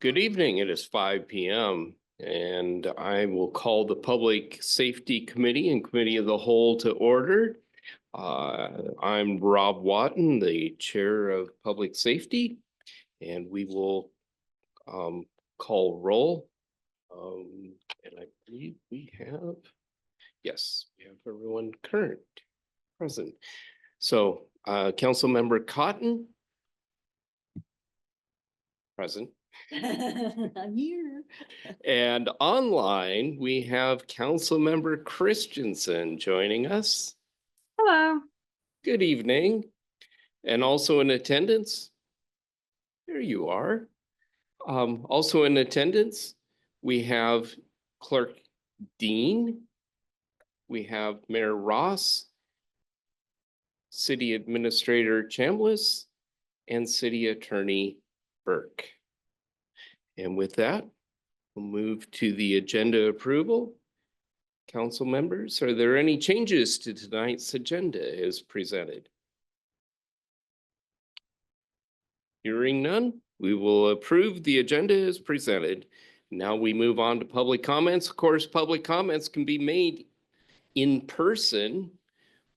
Good evening. It is 5 p.m. and I will call the Public Safety Committee and Committee of the Whole to order. I'm Rob Watton, the Chair of Public Safety, and we will call roll. And I believe we have everyone current present. So Councilmember Cotton. Present. I'm here. And online, we have Councilmember Christensen joining us. Hello. Good evening. And also in attendance, there you are. Also in attendance, we have Clerk Dean. We have Mayor Ross, City Administrator Chambliss, and City Attorney Burke. And with that, we'll move to the agenda approval. Council members, are there any changes to tonight's agenda as presented? Hearing none, we will approve the agenda as presented. Now we move on to public comments. Of course, public comments can be made in person,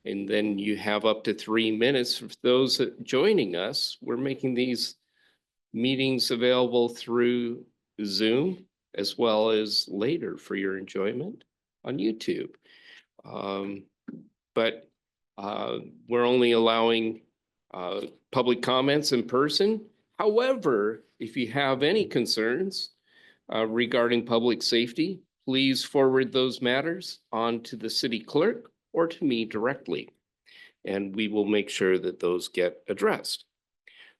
and then you have up to 3 minutes for those joining us. We're making these meetings available through Zoom as well as later for your enjoyment on YouTube. But we're only allowing public comments in person. However, if you have any concerns regarding public safety, please forward those matters on to the city clerk or to me directly, and we will make sure that those get addressed.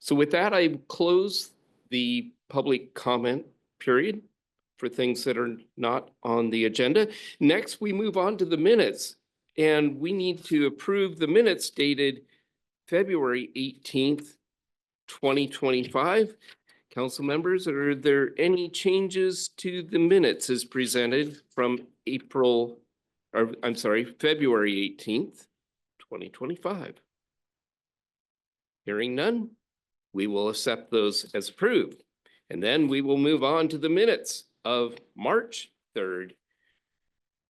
So with that, I close the public comment period for things that are not on the agenda. Next, we move on to the minutes, and we need to approve the minutes dated February 18th, 2025. Council members, are there any changes to the minutes as presented from February 18th, 2025? Hearing none, we will accept those as approved. And then we will move on to the minutes of March 3rd,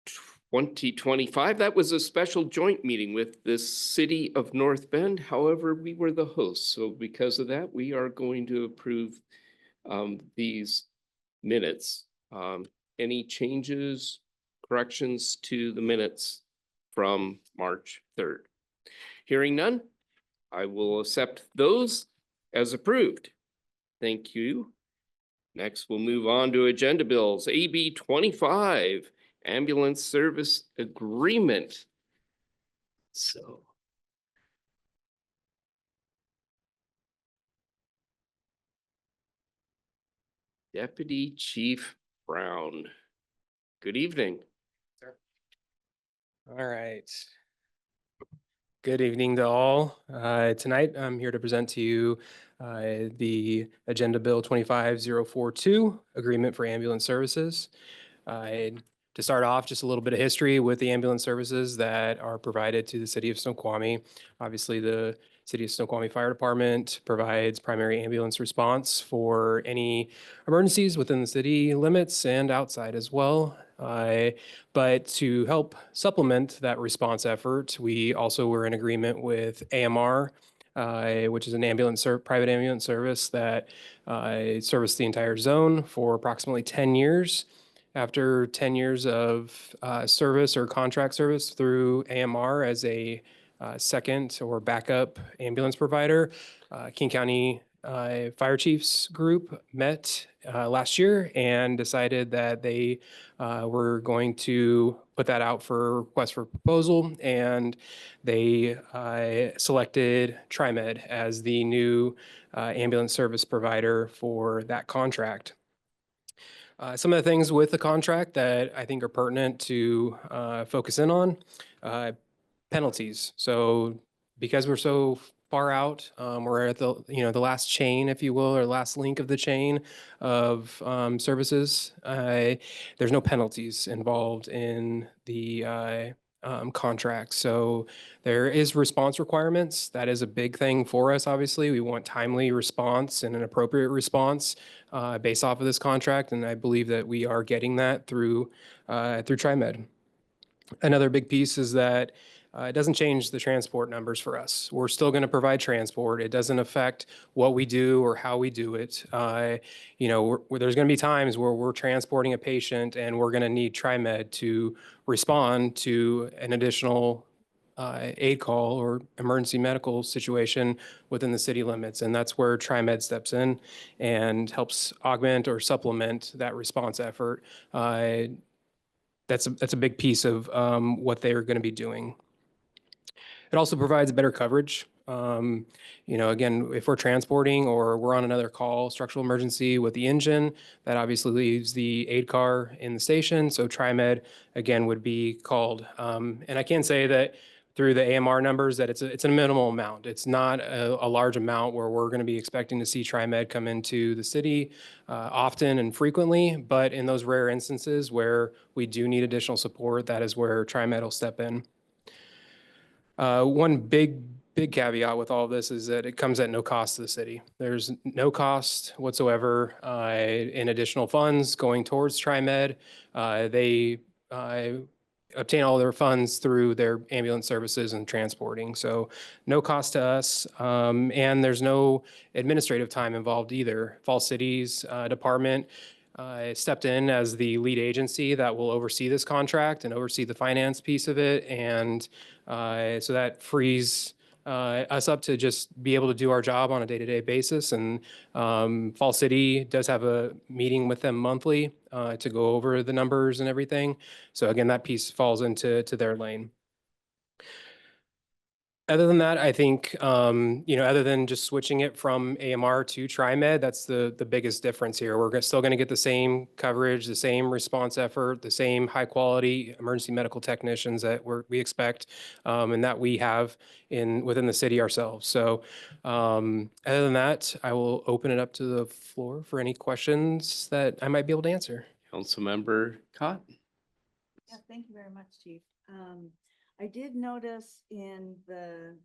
2025. That was a special joint meeting with the city of North Bend. However, we were the hosts. So because of that, we are going to approve these minutes. Any changes, corrections to the minutes from March 3rd? Hearing none, I will accept those as approved. Thank you. Next, we'll move on to agenda bills. AB 25, ambulance service agreement. So. Deputy Chief Brown. Good evening. Sir. All right. Good evening to all. Tonight, I'm here to present to you the Agenda Bill 25042, Agreement for Ambulance Services. To start off, just a little bit of history with the ambulance services that are provided to the city of Snoqualmie. Obviously, the City of Snoqualmie Fire Department provides primary ambulance response for any emergencies within the city limits and outside as well. But to help supplement that response effort, we also were in agreement with AMR, which is an private ambulance service that serviced the entire zone for approximately 10 years. After 10 years of service or contract service through AMR as a second or backup ambulance provider, King County Fire Chiefs Group met last year and decided that they were going to put that out for request for proposal, and they selected TriMed as the new ambulance service provider for that contract. Some of the things with the contract that I think are pertinent to focus in on, penalties. So because we're so far out, we're at the last chain, if you will, or last link of the chain of services. There's no penalties involved in the contract. So there is response requirements. That is a big thing for us, obviously. We want timely response and an appropriate response based off of this contract. And I believe that we are getting that through TriMed. Another big piece is that it doesn't change the transport numbers for us. We're still going to provide transport. It doesn't affect what we do or how we do it. There's going to be times where we're transporting a patient and we're going to need TriMed to respond to an additional aid call or emergency medical situation within the city limits. And that's where TriMed steps in and helps augment or supplement that response effort. That's a big piece of what they're going to be doing. It also provides better coverage. Again, if we're transporting or we're on another call, structural emergency with the engine, that obviously leaves the aid car in the station. So TriMed, again, would be called. And I can say that through the AMR numbers that it's a minimal amount. It's not a large amount where we're going to be expecting to see TriMed come into the city often and frequently. But in those rare instances where we do need additional support, that is where TriMed will step in. One big caveat with all of this is that it comes at no cost to the city. There's no cost whatsoever in additional funds going towards TriMed. They obtain all their funds through their ambulance services and transporting. So no cost to us. And there's no administrative time involved either. Falls City's department stepped in as the lead agency that will oversee this contract and oversee the finance piece of it. And so that frees us up to just be able to do our job on a day-to-day basis. And Fall City does have a meeting with them monthly to go over the numbers and everything. So again, that piece falls into their lane. Other than that, I think, other than just switching it from AMR to TriMed, that's the biggest difference here. We're still going to get the same coverage, the same response effort, the same high quality emergency medical technicians that we expect and that we have within the city ourselves. So other than that, I will open it up to the floor for any questions that I might be able to answer. Councilmember Cotton. Yeah, thank you very much, Chief. I did notice in the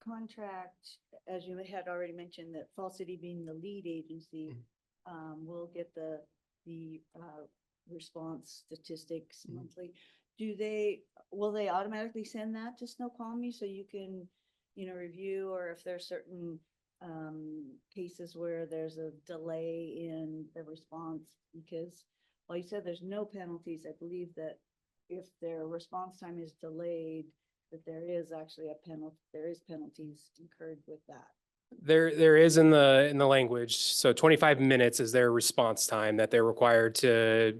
contract, as you had already mentioned, that Fall City being the lead agency, will get the response statistics monthly. Will they automatically send that to Snoqualmie so you can, review, or if there's certain cases where there's a delay in the response? Because while you said there's no penalties, I believe that if their response time is delayed, that there is actually a penalty. There is penalties incurred with that. There is in the language. So 25 minutes is their response time that they're required to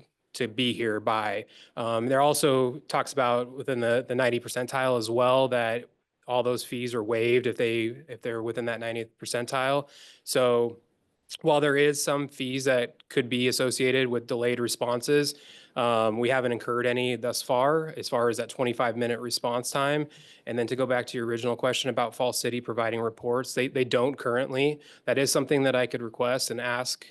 be here by. There also talks about within the 90th percentile as well that all those fees are waived if they're within that 90th percentile. So while there is some fees that could be associated with delayed responses, we haven't incurred any thus far as that 25-minute response time. And then to go back to your original question about Fall City providing reports, they don't currently. That is something that I could request and ask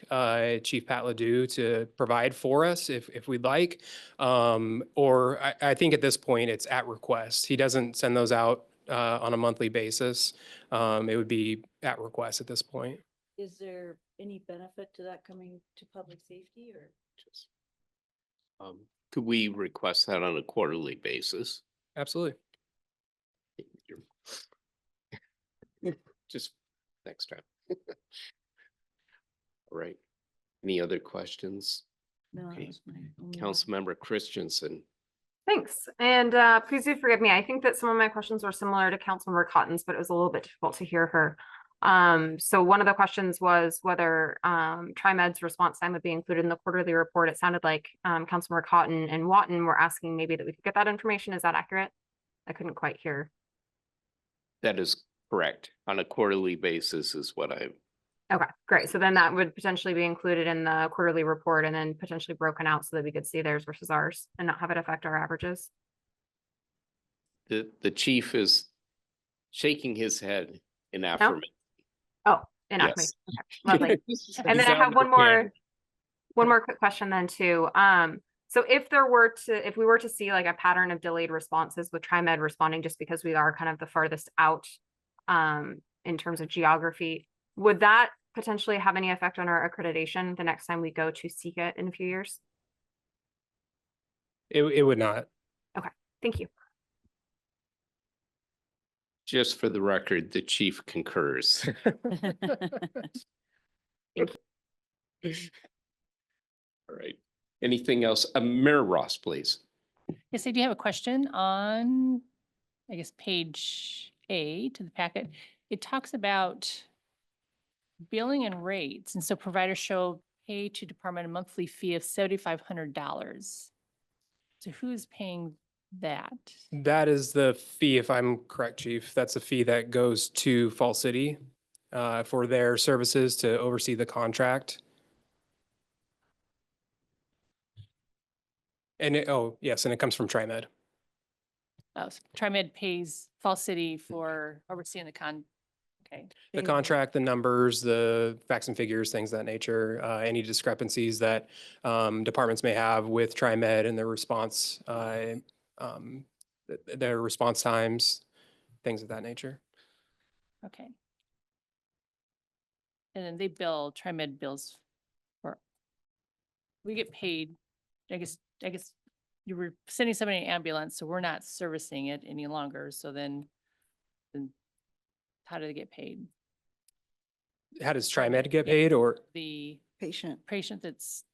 Chief Pat Ledoux to provide for us if we'd like. Or I think at this point it's at request. He doesn't send those out on a monthly basis. It would be at request at this point. Is there any benefit to that coming to public safety, or? Could we request that on a quarterly basis? Absolutely. Just next time. All right. Any other questions? No, Okay. that's my only one. Councilmember Christensen. Thanks. And please do forgive me. I think that some of my questions were similar to Councilmember Cotton's, but it was a little bit difficult to hear her. So one of the questions was whether TriMed's response time would be included in the quarterly report. It sounded like Councilmember Cotton and Watton were asking maybe that we could get that information. Is that accurate? I couldn't quite hear. That is correct. On a quarterly basis is what I. Okay, great. So then that would potentially be included in the quarterly report and then potentially broken out so that we could see theirs versus ours and not have it affect our averages. The chief is shaking his head in affirmation. Oh, in affirmation. Okay, lovely. And then I have one more quick question then too. So if we were to see like a pattern of delayed responses with TriMed responding just because we are kind of the farthest out in terms of geography, would that potentially have any effect on our accreditation the next time we go to seek it in a few years? It would not. Thank you. Just for the record, the chief concurs. All right. Anything else? Mayor Ross, please. Yes, I do have a question on, I guess, page A to the packet. It talks about billing and rates, and so providers shall pay to department a monthly fee of $7,500. So who's paying that? That is the fee, if I'm correct, Chief. That's the fee that goes to Fall City for their services to oversee the contract. And oh, yes, and it comes from TriMed. Oh, so TriMed pays Fall City for overseeing the okay. The contract, the numbers, the facts and figures, things of that nature, any discrepancies that departments may have with TriMed and their response, their response times, things of that nature. Okay. And then they bill, TriMed bills for, we get paid, I guess you were sending somebody in an ambulance, so we're not servicing it any longer. So then how do they get paid? How does TriMed, TriMed get yeah. paid or? The Patient patient that's,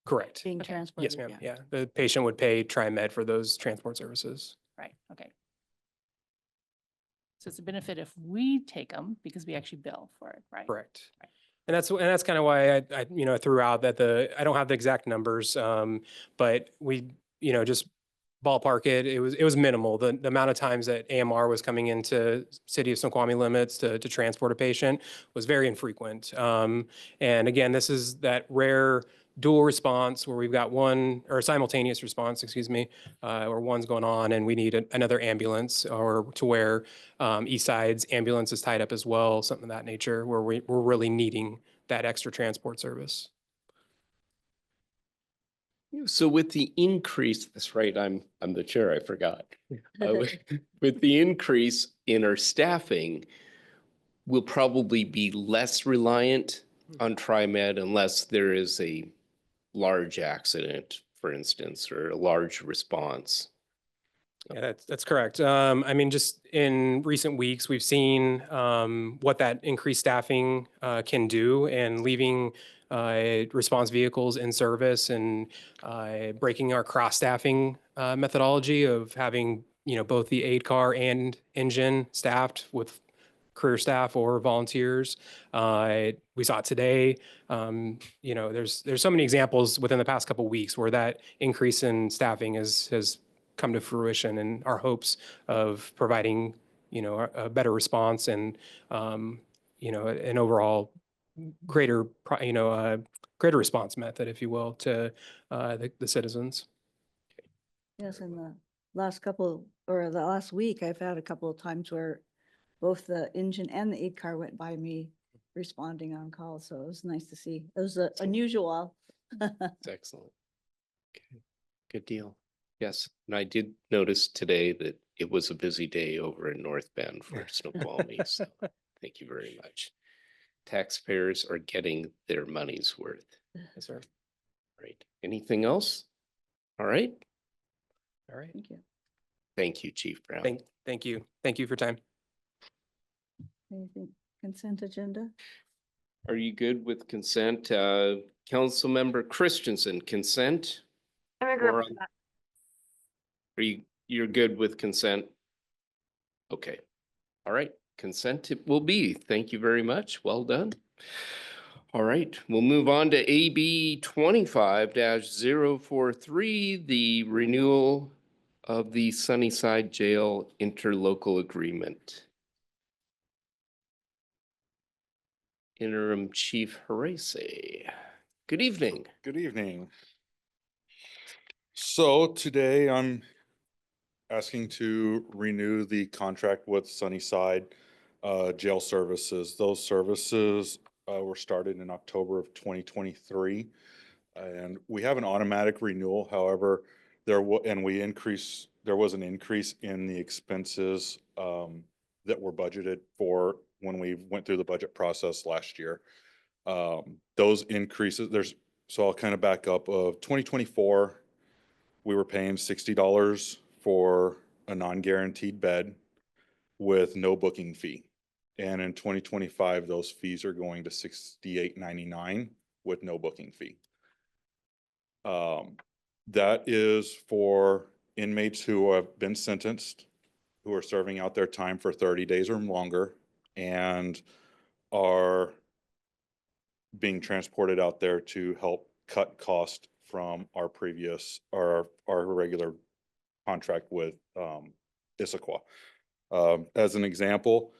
Correct. being Okay. transported. Yes, ma'am. Yeah, the patient would pay TriMed for those transport services. right, okay. So it's a benefit if we take them because we actually bill for it, right? Correct. Right. And that's kind of why I threw out that I don't have the exact numbers, but we, just ballpark it. It was minimal. The amount of times that AMR was coming into city of Snoqualmie limits to transport a patient was very infrequent. And again, this is that rare dual response where we've got one or simultaneous response, excuse me, or one's going on and we need another ambulance or to where East Side's ambulance is tied up as well, something of that nature where we're really needing that extra transport service. So with the increase, that's right, I'm the chair, I forgot. With the increase in our staffing, we'll probably be less reliant on TriMed unless there is a large accident, for instance, or a large response. Yeah, that's correct. I mean, just in recent weeks, we've seen what that increased staffing can do and leaving response vehicles in service and breaking our cross-staffing methodology of having, both the aid car and engine staffed with career staff or volunteers. We saw it today. There's so many examples within the past couple of weeks where that increase in staffing has come to fruition and our hopes of providing, a better response and, an overall greater, greater response method, if you will, to the citizens. Yes, in the last week, I've had a couple of times where both the engine and the aid car went by me responding on call. So it was nice to see. It was unusual. That's excellent. Okay, good deal. Yes, and I did notice today that it was a busy day over in North Bend for Snoqualmie, so thank you very much. Taxpayers are getting their money's worth. Yes, sir. Right. Anything else? All right. All right. Thank you. Thank you, Chief Brown. Thank you. Thank you for your time. Anything consent agenda? Are you good with consent? Councilmember Christensen, consent? I'm agree Or, with that. you're good with consent? Okay. All right. Consent it will be. Thank you very much. Well done. All right, we'll move on to AB 25-043, the renewal of the Sunnyside Jail interlocal agreement. Interim Chief Harese. Good evening. Good evening. So today I'm asking to renew the contract with Sunnyside Jail Services. Those services were started in October of 2023. And we have an automatic renewal. However, there was an increase in the expenses that were budgeted for when we went through the budget process last year. Those increases, so I'll kind of back up. Of 2024, we were paying $60 for a non-guaranteed bed with no booking fee. And in 2025, those fees are going to $68.99 with no booking fee. That is for inmates who have been sentenced, who are serving out their time for 30 days or longer, and are being transported out there to help cut cost from our regular contract with Issaquah. As an example,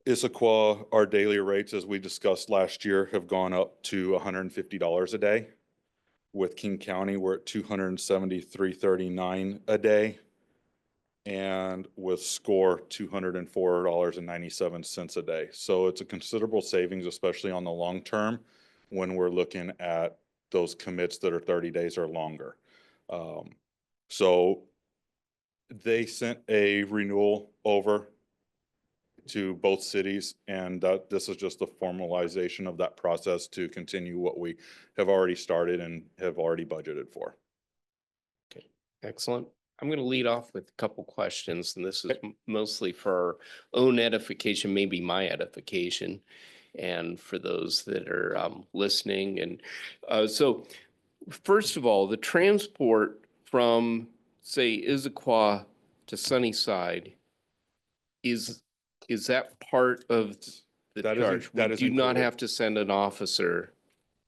Issaquah, our daily rates, as we discussed last year, have gone up to $150 a day. With King County, we're at $273.39 a day. And with SCORE, $204.97 a day. So it's a considerable savings, especially on the long term, when we're looking at those commits that are 30 days or longer. So they sent a renewal over to both cities, and this is just the formalization of that process to continue what we have already started and have already budgeted for. Okay, excellent. I'm going to lead off with a couple questions, and this is mostly for our own edification, maybe my edification, and for those that are listening. And so first of all, the transport from, say, Issaquah to Sunnyside, is that part of the That is charge? that We is do not included. have to send an officer.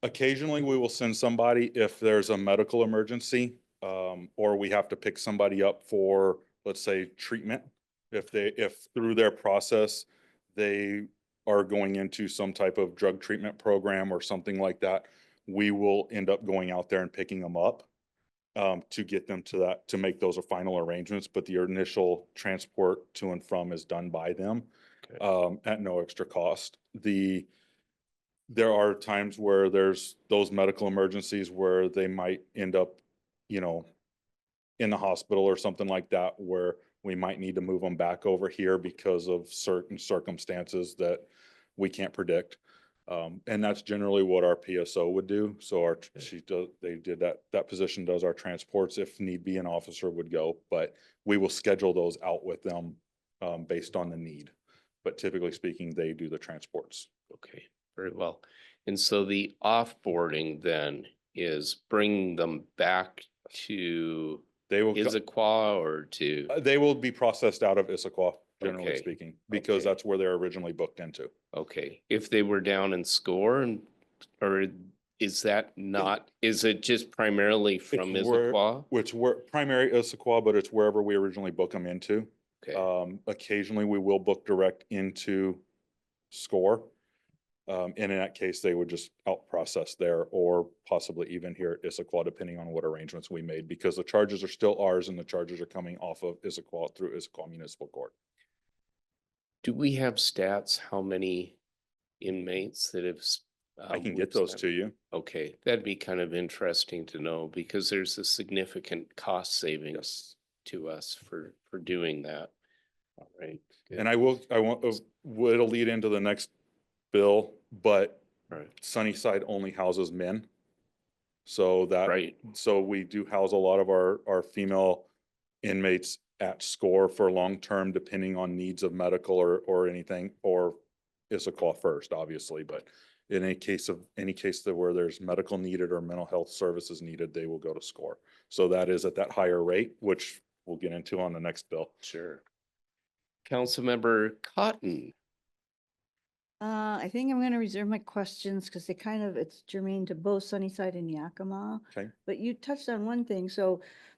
Occasionally, we will send somebody if there's a medical emergency, or we have to pick somebody up for, let's say, treatment. If through their process, they are going into some type of drug treatment program or something like that, we will end up going out there and picking them up to get them to make those final arrangements. But the initial transport to and from is done by them at no extra cost. There are times where there's those medical emergencies where they might end up, in the hospital or something like that, where we might need to move them back over here because of certain circumstances that we can't predict. And that's generally what our PSO would do. So that position does our transports. If need be, an officer would go, but we will schedule those out with them based on the need. But typically speaking, they do the transports. Okay, very well. And so the offboarding then is bringing them back to They will Issaquah or to, they will be processed out of Issaquah, generally Okay, speaking, because okay. that's where they're originally booked into. okay, if they were down in SCORE, or is that not, is it just primarily from Issaquah? Which were primary Issaquah, but it's wherever we originally book them into. Okay, Occasionally we will book direct into SCORE. And in that case, they would just out process there, or possibly even here at Issaquah, depending on what arrangements we made, because the charges are still ours and the charges are coming off of Issaquah through Issaquah Municipal Court. do we have stats, how many inmates that have? I can get those to you. Okay, that'd be kind of interesting to know, because there's a significant cost savings to us for doing that. All right. good. And it'll lead into the next bill, but Right. Sunnyside only houses men. So Right, so we do house a lot of our female inmates at SCORE for long-term, depending on needs of medical or anything, or Issaquah first, obviously, but in any case that where there's medical needed or mental health services needed, they will go to SCORE. So that is at that higher rate, which we'll get into on the next bill. sure. Councilmember Cotton. I think I'm gonna reserve my questions because it's germane to both Sunnyside and Yakima. Okay. But you touched on one thing,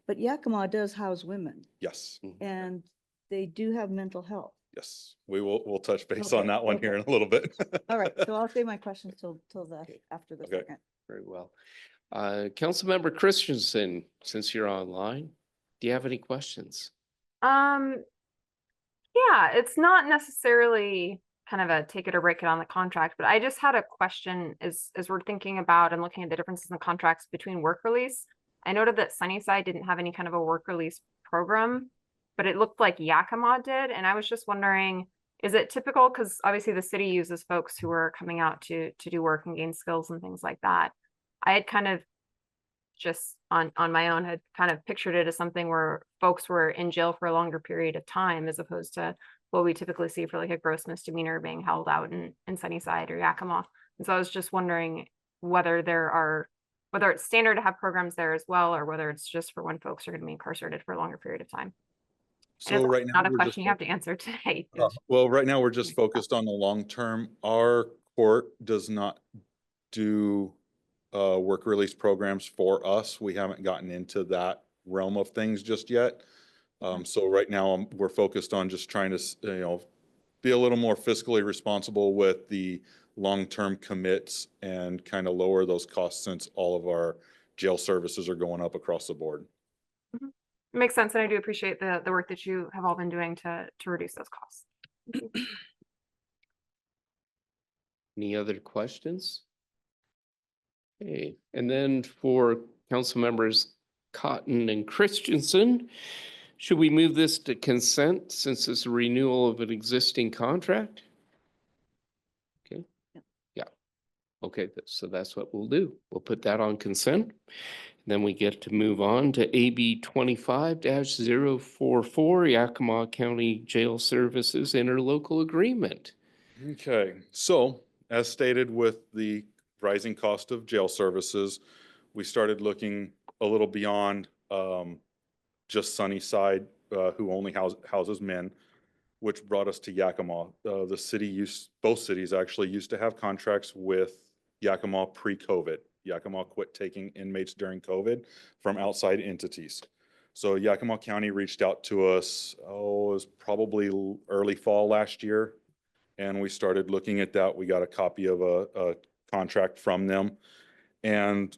but Yakima does house women Yes, and they do have mental health. yes. We'll touch base Okay, on that one here in a little bit. All right, so I'll save my questions till Okay. after the Okay. second. Very well. Councilmember Christensen, since you're online, do you have any questions? Yeah, it's not necessarily kind of a take it or break it on the contract, but I just had a question as we're thinking about and looking at the differences in the contracts between work release. I noted that Sunnyside didn't have any kind of a work release program, but it looked like Yakima did. And I was just wondering, is it typical? Because obviously the city uses folks who are coming out to do work and gain skills and things like that. I had kind of just on my own had kind of pictured it as something where folks were in jail for a longer period of time as opposed to what we typically see for like a gross misdemeanor being held out in Sunnyside or Yakima. And so I was just wondering whether it's standard to have programs there as well, or whether it's just for when folks are going to be incarcerated for a longer period of time. And So it's right now, not a we're just question you have to answer today. well, right now, we're just focused on the long term. Our court does not do work release programs for us. We haven't gotten into that realm of things just yet. So right now, we're focused on just trying to, be a little more fiscally responsible with the long-term commits and kind of lower those costs since all of our jail services are going up across the board. Makes sense, and I do appreciate the work that you have all been doing to reduce those costs. Thank you. Any other questions? Okay, and then for council members Cotton and Christensen, should we move this to consent since it's a renewal of an existing contract? Okay, yeah. Okay, so that's what we'll do. We'll put that on consent. Then we get to move on to AB 25-044 Yakima County Jail Services Interlocal Agreement. Okay, so as stated with the rising cost of jail services, we started looking a little beyond just Sunnyside, who only houses men, which brought us to Yakima. Both cities actually used to have contracts with Yakima pre-COVID. Yakima quit taking inmates during COVID from outside entities. So Yakima County reached out to us, it was probably early fall last year. And we started looking at that. We got a copy of a contract from them. And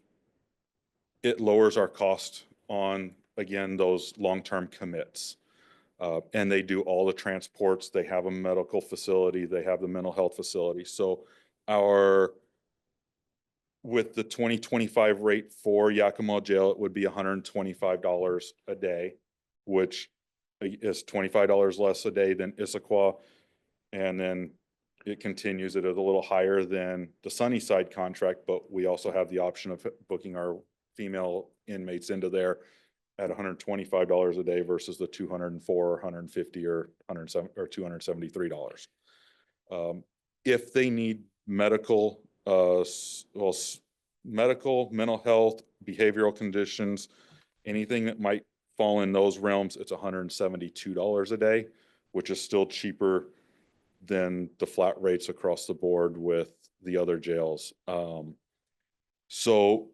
it lowers our cost on, again, those long-term commits. And they do all the transports. They have a medical facility. They have the mental health facility. So with the 2025 rate for Yakima Jail, it would be $125 a day, which is $25 less a day than Issaquah. And then it continues at a little higher than the Sunnyside contract, but we also have the option of booking our female inmates into there at $125 a day versus the $204, $150, or $107 or $273. If they need medical, medical, mental health, behavioral conditions, anything that might fall in those realms, it's $172 a day, which is still cheaper than the flat rates across the board with the other jails. So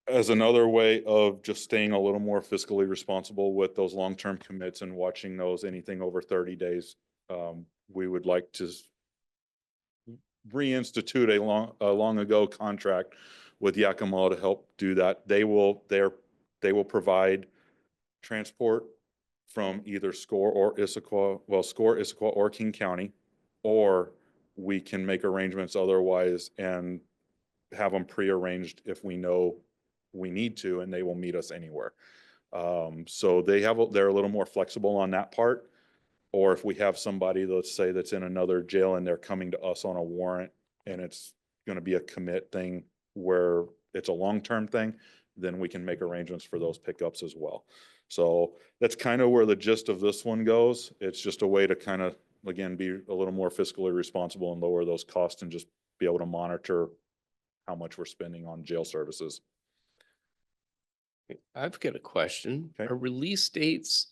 as another way of just staying a little more fiscally responsible with those long-term commits and watching those anything over 30 days, we would like to reinstitute a long ago contract with Yakima to help do that. They will provide transport from either SCORE or Issaquah, SCORE, Issaquah, or King County, or we can make arrangements otherwise and have them prearranged if we know we need to, and they will meet us anywhere. So they're a little more flexible on that part. Or if we have somebody, let's say, that's in another jail and they're coming to us on a warrant and it's going to be a commit thing where it's a long-term thing, then we can make arrangements for those pickups as well. So that's kind of where the gist of this one goes. It's just a way to kind of, again, be a little more fiscally responsible and lower those costs and just be able to monitor how much we're spending on jail services. I've got a question. Okay. Are release dates,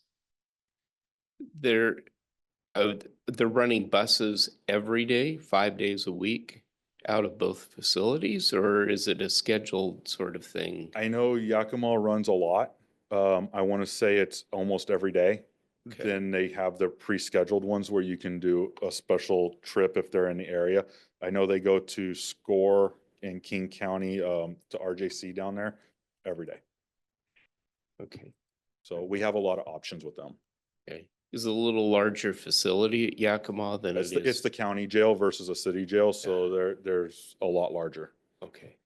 they're running buses every day, 5 days a week out of both facilities, or is it a scheduled sort of thing? I know Yakima runs a lot. I want to say it's almost every day. Okay. Then they have their pre-scheduled ones where you can do a special trip if they're in the area. I know they go to SCORE in King County, to RJC down there every day. Okay, So we have a lot of options with them. okay. is a little larger facility at Yakima than it It's is. the county jail versus a city jail, so there's a lot larger. Okay.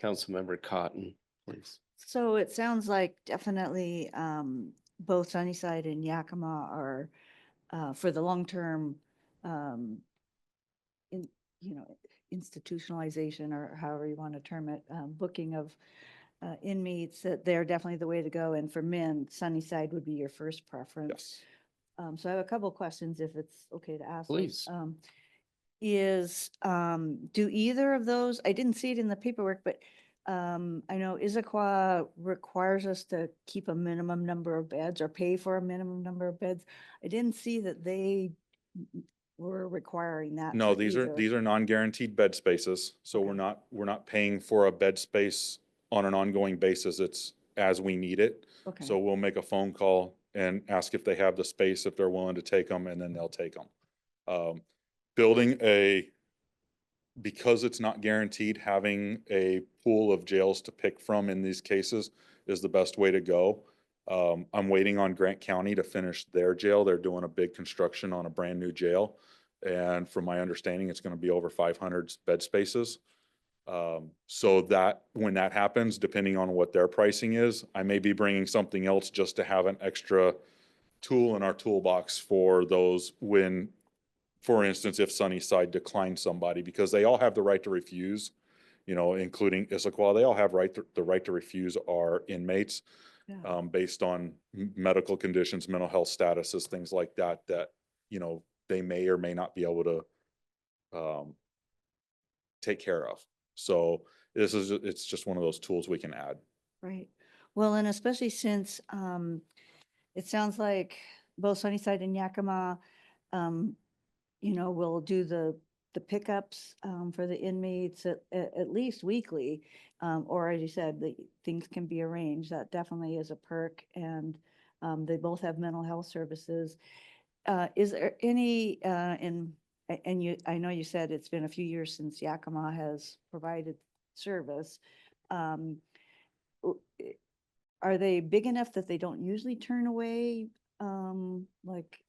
Councilmember Cotton, please. So it sounds like definitely both Sunnyside and Yakima are for the long-term in, you know, institutionalization or however you want to term it, booking of inmates, that they're definitely the way to go. And for men, Sunnyside would be your first preference. Yes. So I have a couple of questions if it's okay to ask. those. Please. Do either of those, I didn't see it in the paperwork, but I know Issaquah requires us to keep a minimum number of beds or pay for a minimum number of beds. I didn't see that they were requiring that. No, for these are, either. these are non-guaranteed bed spaces, so Okay. we're not paying for a bed space on an ongoing basis. It's as we need it. Okay. So we'll make a phone call and ask if they have the space, if they're willing to take them, and then they'll take them. Building because it's not guaranteed, having a pool of jails to pick from in these cases is the best way to go. I'm waiting on Grant County to finish their jail. They're doing a big construction on a brand new jail. And from my understanding, it's gonna be over 500 bed spaces. So that, when that happens, depending on what their pricing is, I may be bringing something else just to have an extra tool in our toolbox for those when, for instance, if Sunnyside declines somebody, because they all have the right to refuse, you know, including Issaquah, they all have the right to refuse our inmates Yeah. based on medical conditions, mental health statuses, things like that, you know, they may or may not be able to take care of. So it's just one of those tools we can add. Right. Well, and especially since it sounds like both Sunnyside and Yakima, will do the pickups for the inmates at least weekly. Or as you said, things can be arranged. That definitely is a perk. And they both have mental health services. Is there any, I know you said it's been a few years since Yakima has provided service. Um, w- i- Are they big enough that they don't usually turn away, like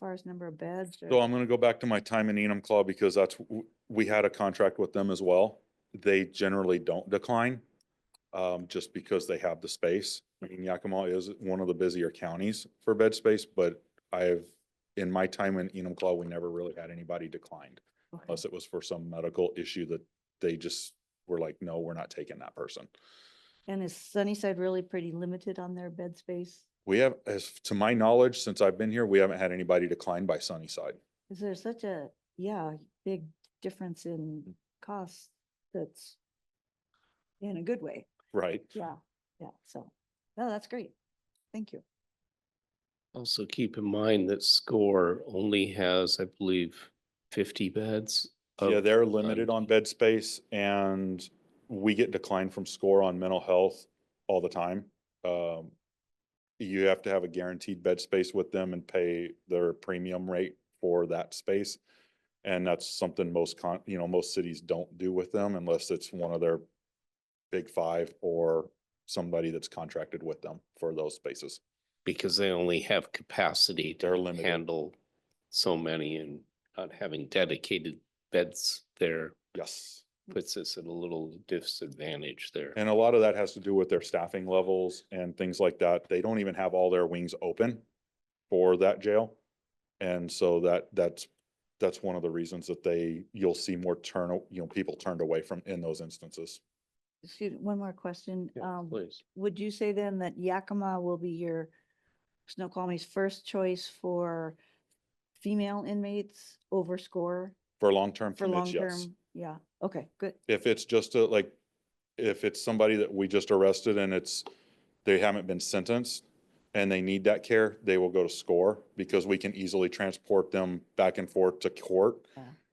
far as number of beds? So I'm gonna go back to my time in Enumclaw because we had a contract with them as well. They generally don't decline, just because they have the space. I mean, Yakima is one of the busier counties for bed space, but in my time in Enumclaw, we never really had anybody declined. Okay. Unless it was for some medical issue that they just were like, no, we're not taking that person. And is Sunnyside really pretty limited on their bed space? We have, as to my knowledge, since I've been here, we haven't had anybody declined by Sunnyside. Is there such a, big difference in cost that's in a good way? Right. Yeah, so, no, that's great. Thank you. Also keep in mind that SCORE only has, I believe, 50 beds. Yeah, of they're limited on unpaid. bed space and we get declined from SCORE on mental health all the time. You have to have a guaranteed bed space with them and pay their premium rate for that space. And that's something most cities don't do with them unless it's one of their big five or somebody that's contracted with them for those spaces. Because they only have capacity They're to limited. handle so many, and not having dedicated beds there Yes. puts us at a little disadvantage there. And a lot of that has to do with their staffing levels and things like that. They don't even have all their wings open for that jail. And so that's one of the reasons that you'll see more people turned away from in those instances. Excuse me, one more question. Please. Would you say then that Yakima will be your Snoqualmie's first choice for female inmates over SCORE For long-term for commits, yes. long-term? Yeah, okay, good. If it's just if it's somebody that we just arrested and they haven't been sentenced and they need that care, they will go to SCORE because we can easily transport them back and forth to court.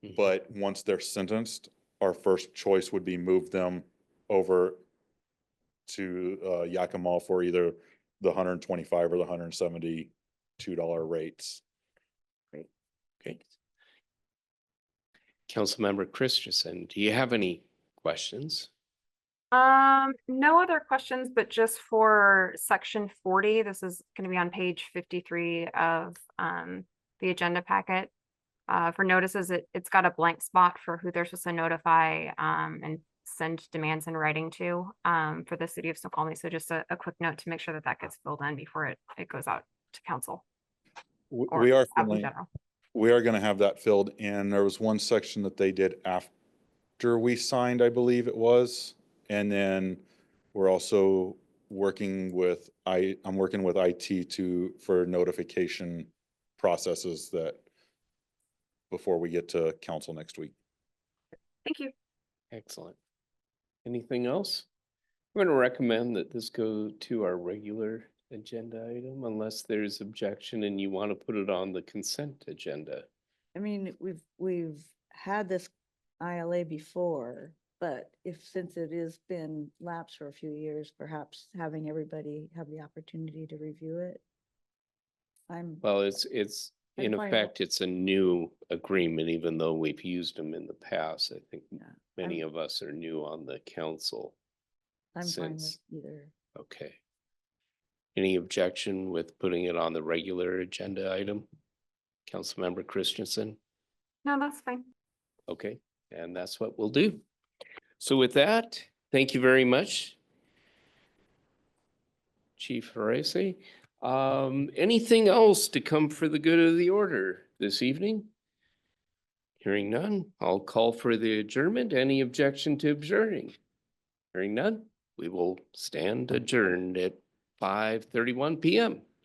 Mhm. But once they're sentenced, our first choice would be move them over to Yakima for either the $125 or the $172 rates. Great. Okay. Councilmember Christensen, do you have any questions? No other questions, but just for section 40, this is going to be on page 53 of the agenda packet. For notices, it's got a blank spot for who they're supposed to notify and send demands in writing to for the city of Snoqualmie. So just a quick note to make sure that that gets filled in before it goes out to council. or We are out in filling, general. we are gonna have that filled in. There was one section that they did after we signed, I believe it was. And then we're also working with, I'm working with IT for notification processes that before we get to council next week. Thank you. Excellent. Anything else? I'm going to recommend that this go to our regular agenda item unless there's objection and you want to put it on the consent agenda. I mean, we've had this ILA before, but since it has been lapsed for a few years, perhaps having everybody have the opportunity to review it. Well, it's I'm in fine with- effect, it's a new agreement, even though we've used them in the past. I think Yeah, many of us are new on the council. I'm fine with since- either. Okay. Any objection with putting it on the regular agenda item? Councilmember Christensen? No, that's fine. Okay, and that's what we'll do. So with that, thank you very much, Chief Horace. Anything else to come for the good of the order this evening? Hearing none, I'll call for the adjournment. Any objection to adjourning? Hearing none, we will stand adjourned at 5:31 PM.